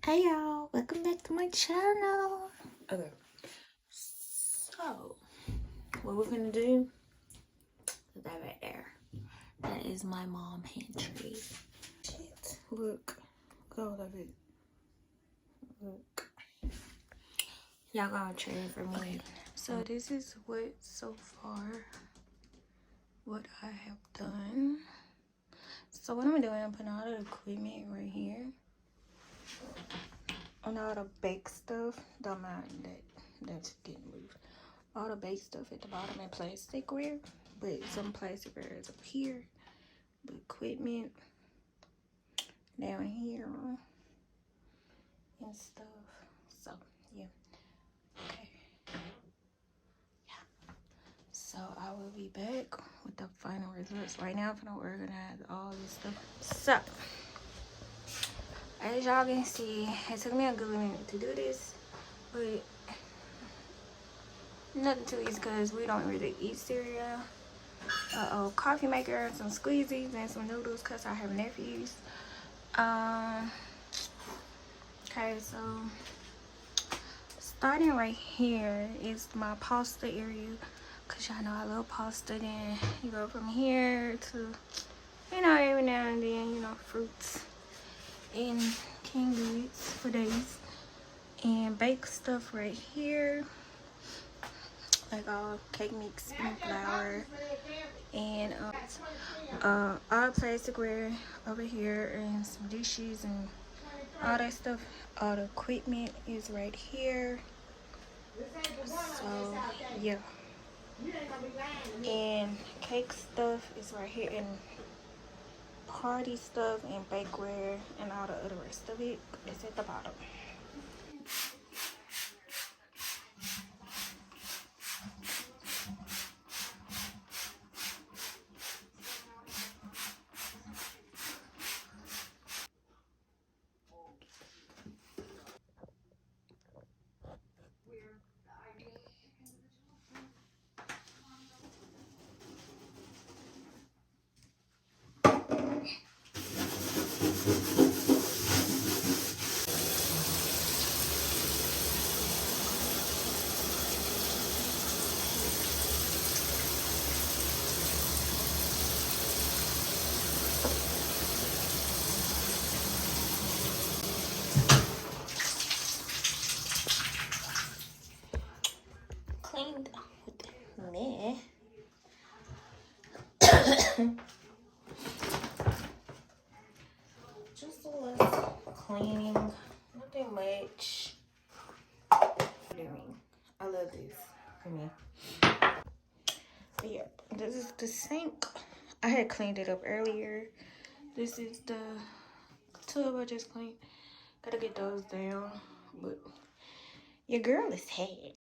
Hey y'all, welcome back to my channel. Okay, so what we're gonna do is that right there. That is my mom pantry. Shit, look all of it. Look, y'all gonna trade for me. Okay. So this is what so far what I have done. So what I'm doing, I'm putting all the equipment right here. And all the bake stuff, don't mind that didn't move. All the bake stuff at the bottom in plasticware, but some plasticware is up here. The equipment down here and stuff. So yeah, okay, yeah. So I will be back with the final results. Right now I'm gonna organize all this stuff. So as y'all can see, it took me a good minute to do this, but nothing too easy because we don't really eat cereal. Coffee maker, some squeezies, and some noodles because I have nephews. Okay, so starting right here is my pasta area because y'all know I love pasta. Then you go from here to, you know, every now and then, you know, fruits and canned goods for days, and bake stuff right here, like all cake mix and flour, and all plasticware over here, and some dishes and all that stuff. All the equipment is right here. So yeah, and cake stuff is right here, and party stuff and bakeware and all the other rest of it is at the bottom. Cleaned with me. Just a little cleaning, nothing much. I love this for me. But yeah, this is the sink. I had cleaned it up earlier. This is the tub I just cleaned. Gotta get those down, but your girl is head.